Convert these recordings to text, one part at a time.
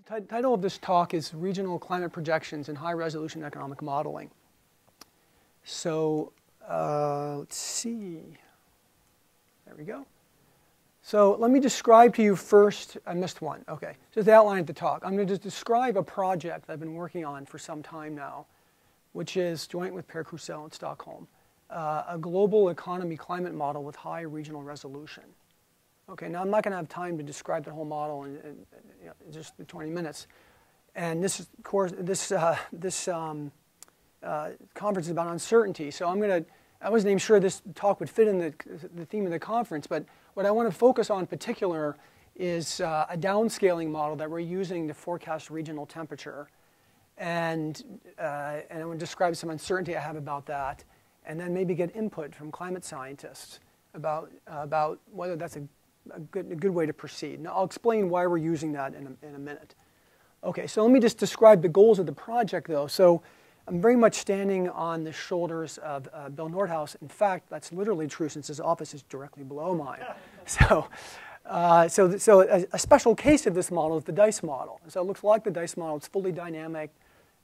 The title of this talk is Regional Climate Projections and High-Resolution Economic Modeling. So let's see. There we go. So let me describe to you first. I missed one. OK, just outline the talk. I'm going to just describe a project I've been working on for some time now, which is joint with Per Krusell in Stockholm, a global economy climate model with high regional resolution. OK, now I'm not going to have time to describe the whole model in just 20 minutes. And this, of course, this conference is about uncertainty. So I wasn't even sure this talk would fit in the theme of the conference. But what I want to focus on in particular is a downscaling model that we're using to forecast regional temperature. And I want to describe some uncertainty I have about that. And then maybe get input from climate scientists about whether that's a good way to proceed. Now, I'll explain why we're using that in a minute. OK, so let me just describe the goals of the project, though. So I'm very much standing on the shoulders of Bill Nordhaus. In fact, that's literally true since his office is directly below mine. So a special case of this model is the DICE model. So it looks like the DICE model. It's fully dynamic,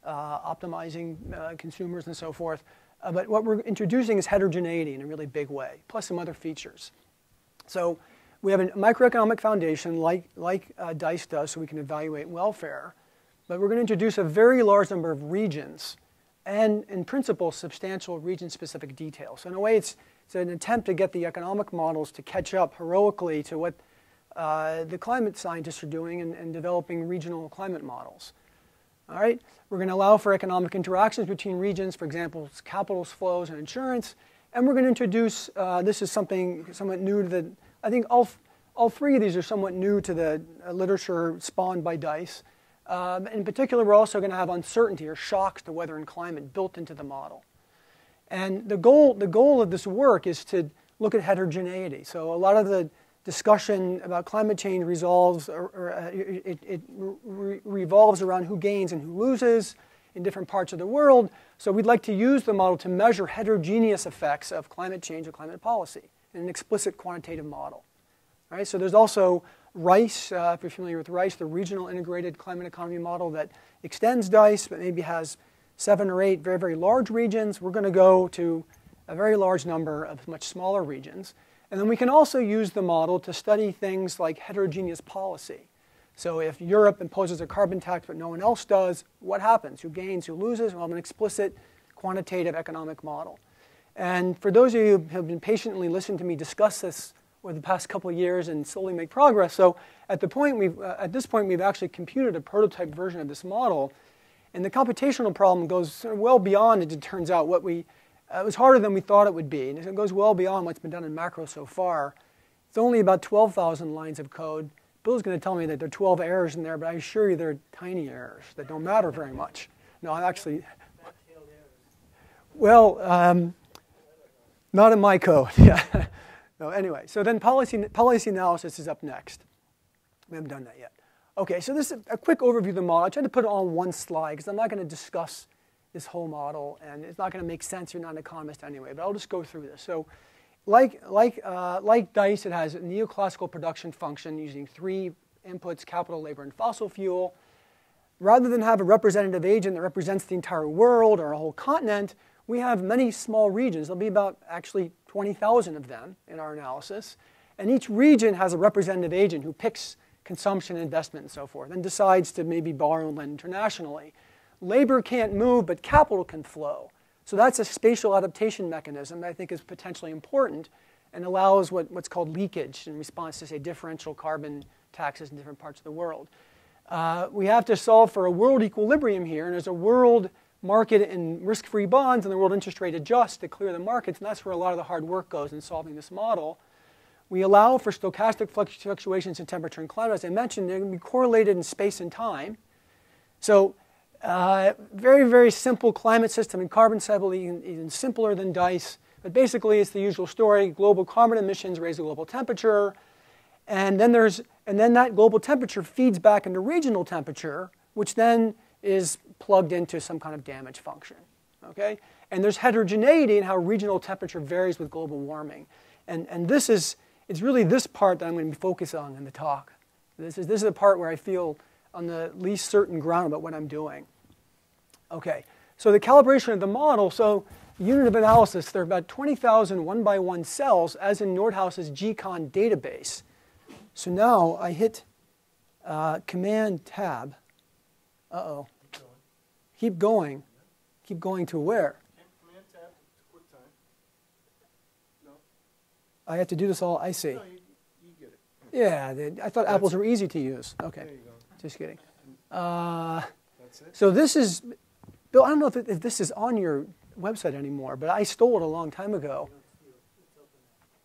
optimizing consumers and so forth. But what we're introducing is heterogeneity in a really big way, plus some other features. So we have a microeconomic foundation like DICE does, so we can evaluate welfare. But we're going to introduce a very large number of regions and, in principle, substantial region-specific details. So in a way, it's an attempt to get the economic models to catch up heroically to what the climate scientists are doing in developing regional climate models. All right? We're going to allow for economic interactions between regions, for example, capital flows and insurance. And we're going to introduce, this is something somewhat new to the, I think all three of these are somewhat new to the literature spawned by DICE. In particular, we're also going to have uncertainty or shocks to weather and climate built into the model. And the goal of this work is to look at heterogeneity. So a lot of the discussion about climate change revolves around who gains and who loses in different parts of the world. So we'd like to use the model to measure heterogeneous effects of climate change and climate policy in an explicit quantitative model. All right, so there's also RICE, if you're familiar with RICE, the Regional Integrated Climate Economy Model that extends DICE, but maybe has 7 or 8 very, very large regions. We're going to go to a very large number of much smaller regions. And then we can also use the model to study things like heterogeneous policy. So if Europe imposes a carbon tax but no one else does, what happens? Who gains, who loses? We'll have an explicit quantitative economic model. And for those of you who have been patiently listening to me discuss this over the past couple of years and slowly make progress, so at this point we've actually computed a prototype version of this model. And the computational problem goes sort of well beyond, it turns out, what it was harder than we thought it would be. And it goes well beyond what's been done in macro so far. It's only about 12,000 lines of code. Bill's going to tell me that there are 12 errors in there, but I assure you they're tiny errors that don't matter very much. No, I'm actually, well, not in my code. Yeah. No, anyway, so then policy analysis is up next. We haven't done that yet. OK, so this is a quick overview of the model. I tried to put it all in one slide because I'm not going to discuss this whole model, and it's not going to make sense. You're not an economist anyway, but I'll just go through this. So like DICE, it has a neoclassical production function using 3 inputs, capital, labor, and fossil fuel. Rather than have a representative agent that represents the entire world or a whole continent, we have many small regions. There'll be about actually 20,000 of them in our analysis. And each region has a representative agent who picks consumption, investment, and so forth, and decides to maybe borrow and lend internationally. Labor can't move, but capital can flow. So that's a spatial adaptation mechanism that I think is potentially important and allows what's called leakage in response to, say, differential carbon taxes in different parts of the world. We have to solve for a world equilibrium here, and there's a world market in risk-free bonds, and the world interest rate adjusts to clear the markets, and that's where a lot of the hard work goes in solving this model. We allow for stochastic fluctuations in temperature and climate. As I mentioned, they're going to be correlated in space and time. So very, very simple climate system and carbon cycle, even simpler than DICE. But basically, it's the usual story. Global carbon emissions raise the global temperature. And then that global temperature feeds back into regional temperature, which then is plugged into some kind of damage function. Okay? And there's heterogeneity in how regional temperature varies with global warming. And it's really this part that I'm going to be focused on in the talk. This is the part where I feel on the least certain ground about what I'm doing. Okay, so the calibration of the model, so unit of analysis, there are about 20,000 one-by-one cells, as in Nordhaus's GCON database. So now I hit Command-Tab. Uh-oh. Keep going. Keep going to where? Command-Tab, QuickTime. No. I have to do this all, I see. No, you get it. Yeah, I thought apples were easy to use. Okay, There you go. just kidding. That's it. So this is, Bill, I don't know if this is on your website anymore, but I stole it a long time ago.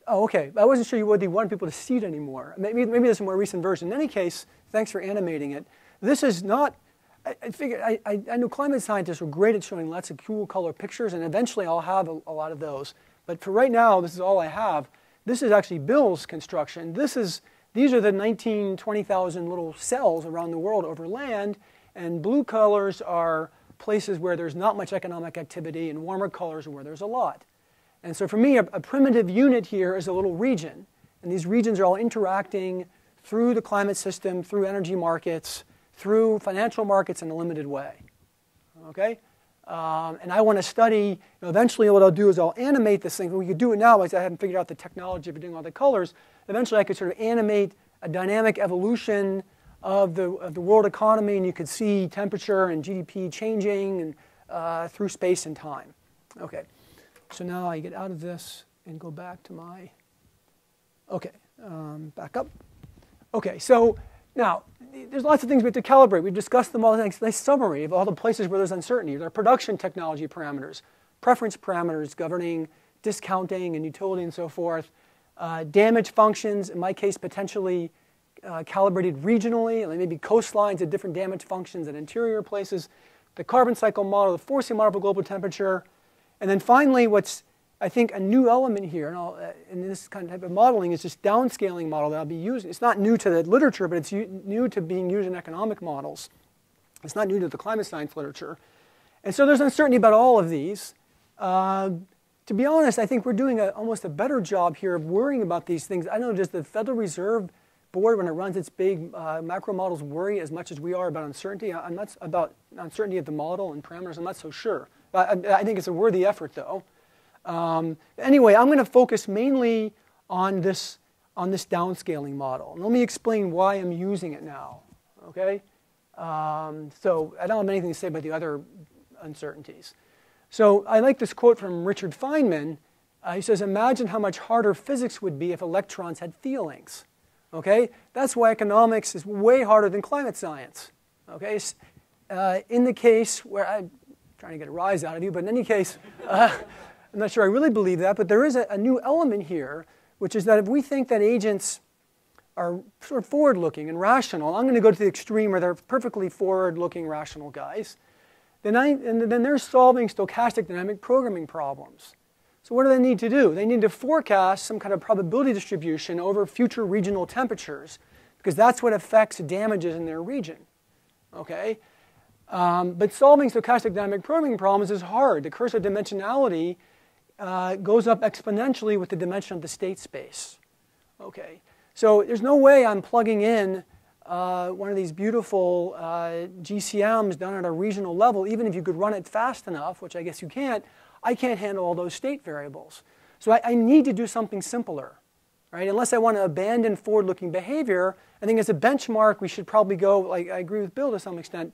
Oh, okay. I wasn't sure whether you wanted people to see it anymore. Maybe there's a more recent version. In any case, thanks for animating it. This is not, I figured, I know climate scientists are great at showing lots of cool color pictures, and eventually I'll have a lot of those. But for right now, this is all I have. This is actually Bill's construction. These are the 20,000 little cells around the world over land, and blue colors are places where there's not much economic activity, and warmer colors are where there's a lot. And so for me, a primitive unit here is a little region. And these regions are all interacting through the climate system, through energy markets, through financial markets in a limited way. Okay? And I want to study, eventually what I'll do is I'll animate this thing. We could do it now, because I haven't figured out the technology for doing all the colors. Eventually I could sort of animate a dynamic evolution of the world economy, and you could see temperature and GDP changing and, through space and time. Okay. So now I get out of this and go back to my, okay, back up. Okay, so now there's lots of things we have to calibrate. We've discussed them all. Nice summary of all the places where there's uncertainty. There are production technology parameters, preference parameters governing discounting and utility and so forth, damage functions, in my case potentially calibrated regionally, like maybe coastlines at different damage functions at interior places, the carbon cycle model, the forcing model for global temperature. And then finally, what's, I think, a new element here in this kind of type of modeling is this downscaling model that I'll be using. It's not new to the literature, but it's new to being used in economic models. It's not new to the climate science literature. And so there's uncertainty about all of these. To be honest, I think we're doing almost a better job here of worrying about these things. I know just the Federal Reserve Board, when it runs its big macro models, worry as much as we are about uncertainty. I'm not about uncertainty of the model and parameters. I'm not so sure. I think it's a worthy effort, though. Anyway, I'm going to focus mainly on this downscaling model. And let me explain why I'm using it now. Okay? So I don't have anything to say about the other uncertainties. So I like this quote from Richard Feynman. He says, "Imagine how much harder physics would be if electrons had feelings." Okay? That's why economics is way harder than climate science. Okay? In the case where I'm trying to get a rise out of you, but in any case, I'm not sure I really believe that, but there is a new element here, which is that if we think that agents are sort of forward-looking and rational, I'm going to go to the extreme where they're perfectly forward-looking rational guys, then they're solving stochastic dynamic programming problems. So what do they need to do? They need to forecast some kind of probability distribution over future regional temperatures, because that's what affects damages in their region. Okay? But solving stochastic dynamic programming problems is hard. The curse of dimensionality goes up exponentially with the dimension of the state space. Okay, so there's no way I'm plugging in one of these beautiful GCMs done at a regional level, even if you could run it fast enough, which I guess you can't. I can't handle all those state variables. So I need to do something simpler, right? Unless I want to abandon forward-looking behavior, I think as a benchmark, we should probably go, like I agree with Bill to some extent,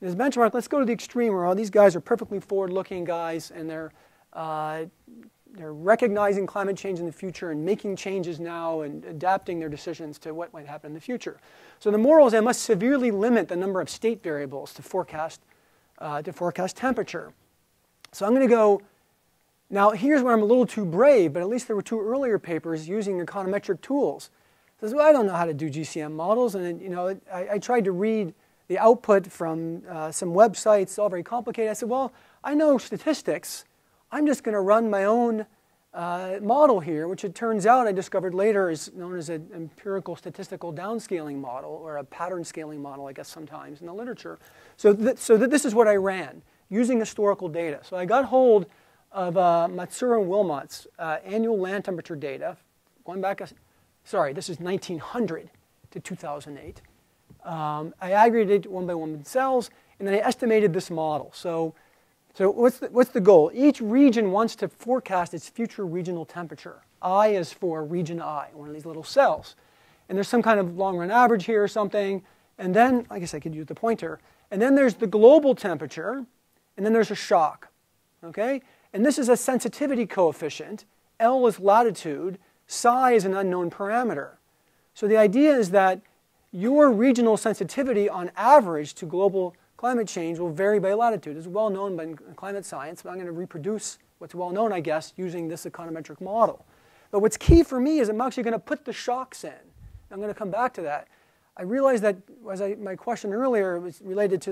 as a benchmark, let's go to the extreme where all these guys are perfectly forward-looking guys, and they're recognizing climate change in the future and making changes now and adapting their decisions to what might happen in the future. So the moral is I must severely limit the number of state variables to forecast temperature. So I'm going to go, now here's where I'm a little too brave, but at least there were two earlier papers using econometric tools. It says, well, I don't know how to do GCM models, and I tried to read the output from some websites, all very complicated. I said, well, I know statistics. I'm just going to run my own model here, which it turns out I discovered later is known as an empirical statistical downscaling model, or a pattern scaling model, I guess sometimes in the literature. So this is what I ran, using historical data. So I got hold of Matsura and Wilmot's annual land temperature data, going back, sorry, this is 1900 to 2008. I aggregated one by one cells, and then I estimated this model. So what's the goal? Each region wants to forecast its future regional temperature. I is for region I, one of these little cells. And there's some kind of long-run average here or something. And then, I guess I could use the pointer. And then there's the global temperature, and then there's a shock. Okay? And this is a sensitivity coefficient. L is latitude. Psi is an unknown parameter. So the idea is that your regional sensitivity on average to global climate change will vary by latitude. It's well known by climate science, but I'm going to reproduce what's well known, I guess, using this econometric model. But what's key for me is I'm actually going to put the shocks in. I'm going to come back to that. I realized that my question earlier was related to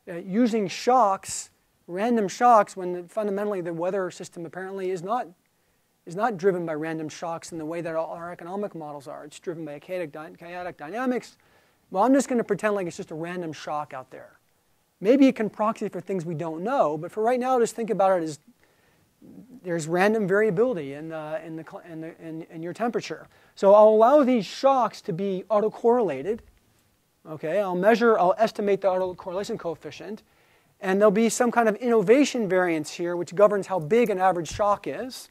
the using shocks, random shocks, when fundamentally the weather system apparently is not driven by random shocks in the way that all our economic models are. It's driven by chaotic dynamics. Well, I'm just going to pretend like it's just a random shock out there. Maybe it can proxy for things we don't know, but for right now, just think about it as there's random variability in your temperature. So I'll allow these shocks to be autocorrelated. Okay, I'll estimate the autocorrelation coefficient, and there'll be some kind of innovation variance here which governs how big an average shock is.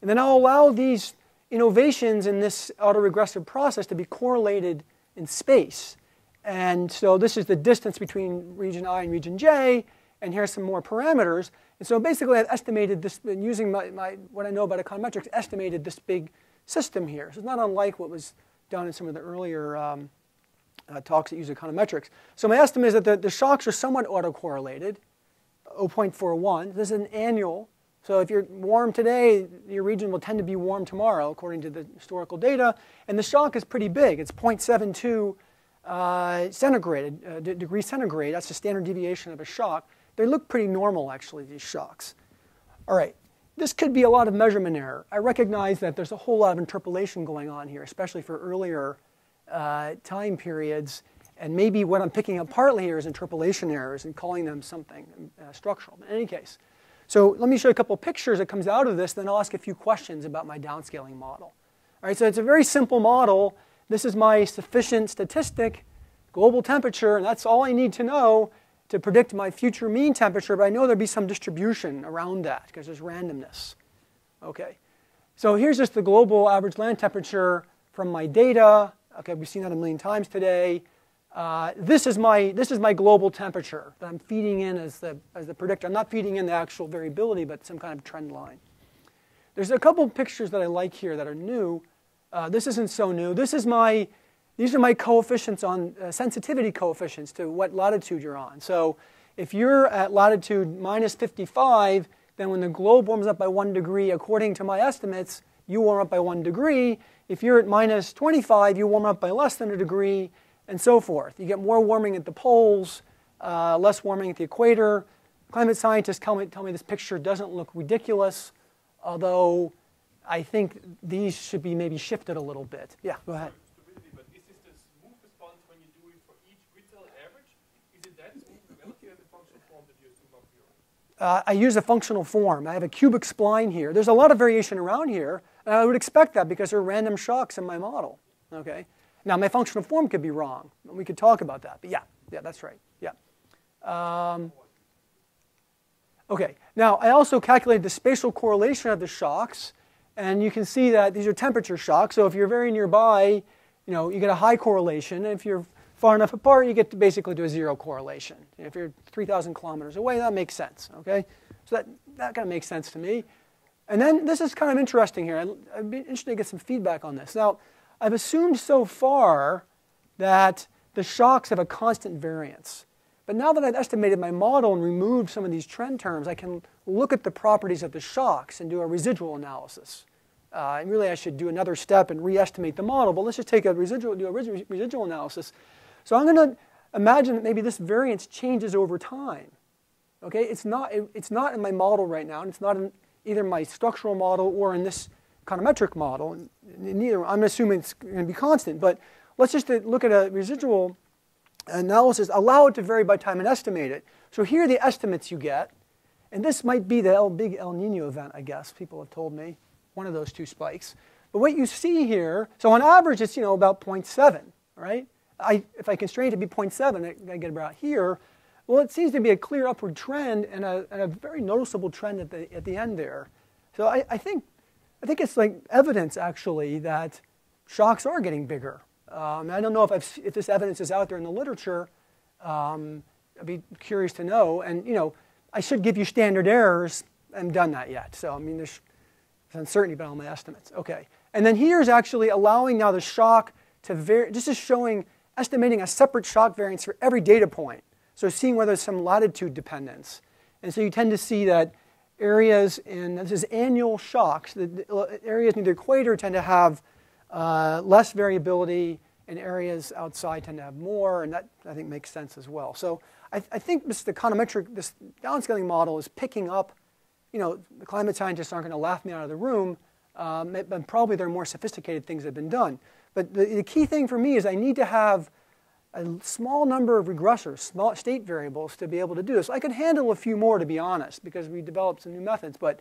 And then I'll allow these innovations in this autoregressive process to be correlated in space. And so this is the distance between region I and region J, and here's some more parameters. And so basically I've estimated this, using what I know about econometrics, estimated this big system here. So it's not unlike what was done in some of the earlier talks that use econometrics. So my estimate is that the shocks are somewhat autocorrelated, 0.41. This is an annual. So if you're warm today, your region will tend to be warm tomorrow, according to the historical data. And the shock is pretty big. It's 0.72 degrees centigrade. That's the standard deviation of a shock. They look pretty normal, actually, these shocks. All right. This could be a lot of measurement error. I recognize that there's a whole lot of interpolation going on here, especially for earlier time periods. And maybe what I'm picking up partly here is interpolation errors and calling them something structural. But in any case, so let me show you a couple of pictures that comes out of this, then I'll ask a few questions about my downscaling model. All right, so it's a very simple model. This is my sufficient statistic, global temperature, and that's all I need to know to predict my future mean temperature, but I know there'll be some distribution around that because there's randomness. Okay, so here's just the global average land temperature from my data. Okay, we've seen that a million times today. This is my global temperature that I'm feeding in as the predictor. I'm not feeding in the actual variability, but some kind of trend line. There's a couple of pictures that I like here that are new. This isn't so new. These are my coefficients on sensitivity coefficients to what latitude you're on. So if you're at latitude minus 55, then when the globe warms up by 1 degree, according to my estimates, you warm up by 1 degree. If you're at minus 25, you warm up by less than a degree, and so forth. You get more warming at the poles, less warming at the equator. Climate scientists tell me this picture doesn't look ridiculous, although I think these should be maybe shifted a little bit. Yeah, go ahead. But is this the smooth response when you do it for each retail average? Is it that smooth? Or do you have a functional form that you assume up here? I use a functional form. I have a cubic spline here. There's a lot of variation around here, and I would expect that because there are random shocks in my model. Okay. Now, my functional form could be wrong. We could talk about that. But yeah, that's right. Yeah. Okay. Now, I also calculated the spatial correlation of the shocks. And you can see that these are temperature shocks. So if you're very nearby, you get a high correlation. And if you're far enough apart, you get basically to a 0 correlation. If you're 3,000 kilometers away, that makes sense. Okay. So that kind of makes sense to me. And then this is kind of interesting here. I'd be interested to get some feedback on this. Now, I've assumed so far that the shocks have a constant variance. But now that I've estimated my model and removed some of these trend terms, I can look at the properties of the shocks and do a residual analysis. And really, I should do another step and re-estimate the model. But let's just take do a residual analysis. So I'm going to imagine that maybe this variance changes over time. Okay, it's not in my model right now, and it's not in either my structural model or in this econometric model. Neither, I'm assuming it's going to be constant. But let's just look at a residual analysis, allow it to vary by time and estimate it. So here are the estimates you get. And this might be the big El Nino event, I guess. People have told me, one of those two spikes. But what you see here, so on average, it's about 0.7, right? if I constrain it to be 0.7, I get about here. Well, it seems to be a clear upward trend and a very noticeable trend at the end there. So I think it's like evidence, actually, that shocks are getting bigger. I don't know if this evidence is out there in the literature. I'd be curious to know. And I should give you standard errors. I haven't done that yet. So I mean, there's uncertainty about all my estimates. Okay. And then here's actually allowing now the shock to vary. This is estimating a separate shock variance for every data point. So seeing whether there's some latitude dependence. And so you tend to see that areas this is annual shocks. The areas near the equator tend to have less variability, and areas outside tend to have more, and that, I think, makes sense as well. So I think this downscaling model is picking up, the climate scientists aren't going to laugh me out of the room, but probably there are more sophisticated things that have been done. But the key thing for me is I need to have a small number of regressors, small state variables, to be able to do this. I could handle a few more, to be honest, because we developed some new methods, but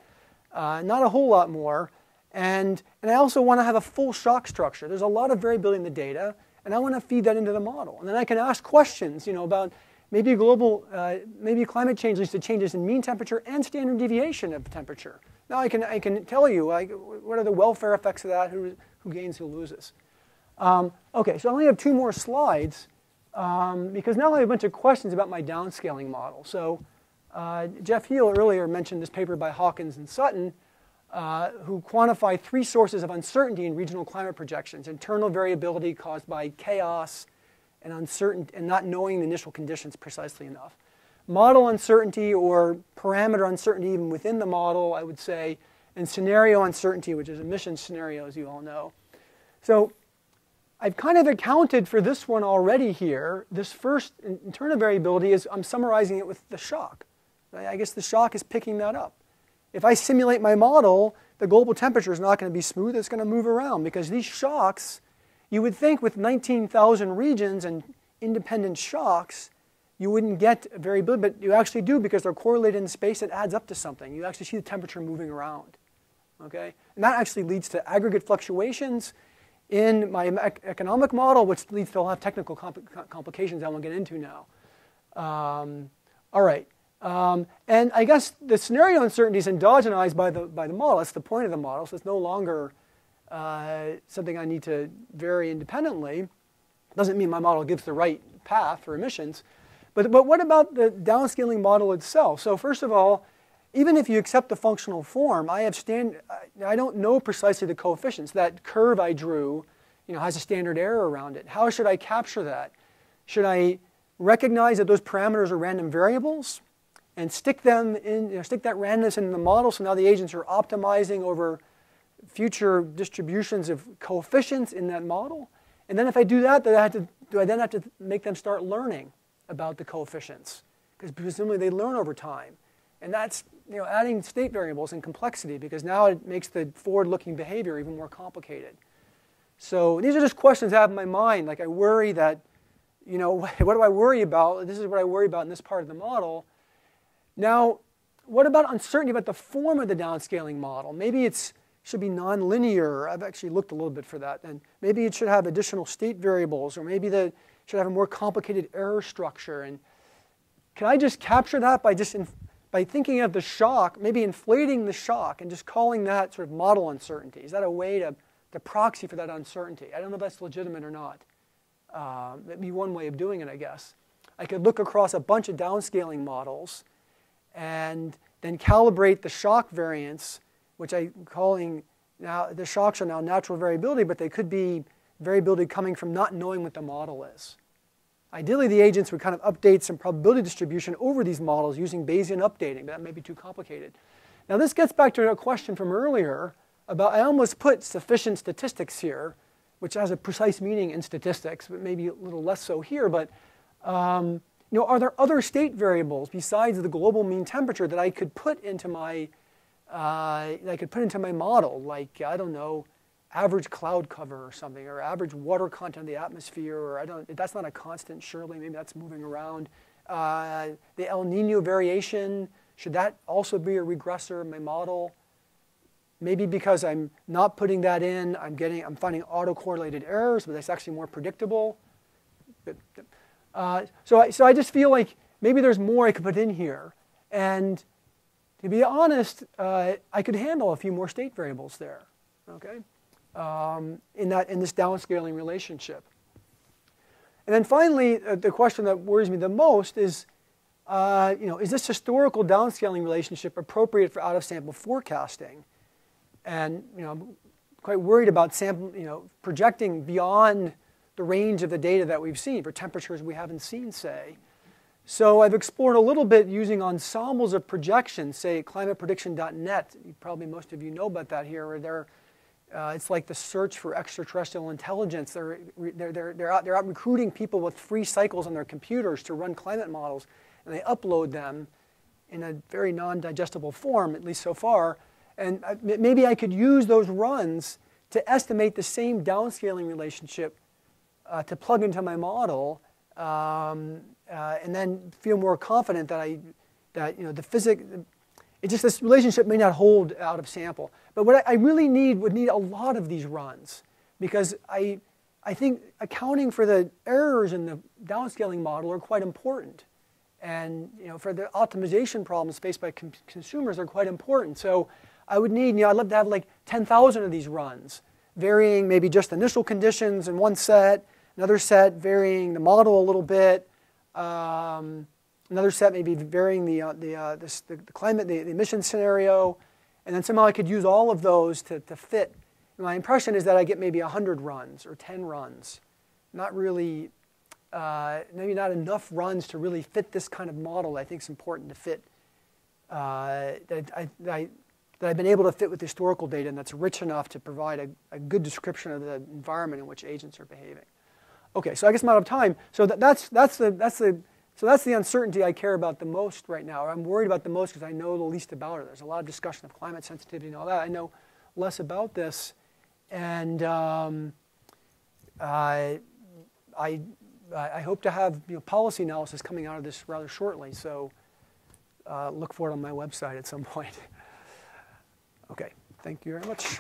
not a whole lot more. And I also want to have a full shock structure. There's a lot of variability in the data, and I want to feed that into the model. And then I can ask questions, about maybe maybe climate change leads to changes in mean temperature and standard deviation of temperature. Now I can tell you what are the welfare effects of that, who gains, who loses. Okay, so I only have 2 more slides because now I have a bunch of questions about my downscaling model. So Jeff Heel earlier mentioned this paper by Hawkins and Sutton, who quantify 3 sources of uncertainty in regional climate projections: internal variability caused by chaos and not knowing the initial conditions precisely enough, model uncertainty or parameter uncertainty even within the model, I would say, and scenario uncertainty, which is emission scenarios, you all know. So I've kind of accounted for this one already here. This first internal variability I'm summarizing it with the shock. I guess the shock is picking that up. If I simulate my model, the global temperature is not going to be smooth. It's going to move around because these shocks, you would think with 19,000 regions and independent shocks, you wouldn't get variability, but you actually do because they're correlated in space. It adds up to something. You actually see the temperature moving around. Okay? And that actually leads to aggregate fluctuations in my economic model, which leads to a lot of technical complications I won't get into now. All right. And I guess the scenario uncertainty is endogenized by the model. That's the point of the model. So it's no longer something I need to vary independently. Doesn't mean my model gives the right path for emissions. But what about the downscaling model itself? So first of all, even if you accept the functional form, I don't know precisely the coefficients. That curve I drew, has a standard error around it. How should I capture that? Should I recognize that those parameters are random variables and stick them in, stick that randomness in the model so now the agents are optimizing over future distributions of coefficients in that model? And then if I do that, do I then have to make them start learning about the coefficients? Because presumably they learn over time. And that's adding state variables and complexity, because now it makes the forward-looking behavior even more complicated. So these are just questions I have in my mind. Like I worry that, what do I worry about? This is what I worry about in this part of the model. Now, what about uncertainty about the form of the downscaling model? Maybe it should be nonlinear. I've actually looked a little bit for that. And maybe it should have additional state variables, or maybe it should have a more complicated error structure. And can I just capture that by thinking of the shock, maybe inflating the shock and just calling that sort of model uncertainty? Is that a way to proxy for that uncertainty? I don't know if that's legitimate or not. That'd be one way of doing it, I guess. I could look across a bunch of downscaling models and then calibrate the shock variance, which I'm calling now, the shocks are now natural variability, but they could be variability coming from not knowing what the model is. Ideally, the agents would kind of update some probability distribution over these models using Bayesian updating, but that may be too complicated. Now, this gets back to a question from earlier about, I almost put sufficient statistics here, which has a precise meaning in statistics, but maybe a little less so here. But are there other state variables besides the global mean temperature that I could put into my model, like, I don't know, average cloud cover or something, or average water content of the atmosphere, or that's not a constant, surely, maybe that's moving around. The El Nino variation, should that also be a regressor in my model? Maybe because I'm not putting that in, I'm finding autocorrelated errors, but that's actually more predictable. So I just feel like maybe there's more I could put in here. And to be honest, I could handle a few more state variables there, okay, in this downscaling relationship. And then finally, the question that worries me the most is, is this historical downscaling relationship appropriate for out-of-sample forecasting? And I'm quite worried about projecting beyond the range of the data that we've seen for temperatures we haven't seen, say. So I've explored a little bit using ensembles of projections, say climateprediction.net. Probably most of you know about that here. Where it's like the search for extraterrestrial intelligence. They're out recruiting people with free cycles on their computers to run climate models, and they upload them in a very non-digestible form, at least so far. And maybe I could use those runs to estimate the same downscaling relationship to plug into my model. And then feel more confident that the physics, this relationship may not hold out of sample. But what I really would need a lot of these runs, because I think accounting for the errors in the downscaling model are quite important, and for the optimization problems faced by consumers are quite important. So I would need, I'd love to have like 10,000 of these runs, varying maybe just initial conditions in one set, another set varying the model a little bit. Another set maybe varying the climate, the emission scenario, and then somehow I could use all of those to fit. My impression is that I get maybe 100 runs or 10 runs. Not really, maybe not enough runs to really fit this kind of model that I think is important to fit, that I've been able to fit with historical data, and that's rich enough to provide a good description of the environment in which agents are behaving. Okay, so I guess I'm out of time. So that's the uncertainty I care about the most right now. I'm worried about the most because I know the least about it. There's a lot of discussion of climate sensitivity and all that. I know less about this, and I hope to have policy analysis coming out of this rather shortly. So look for it on my website at some point. Okay, thank you very much.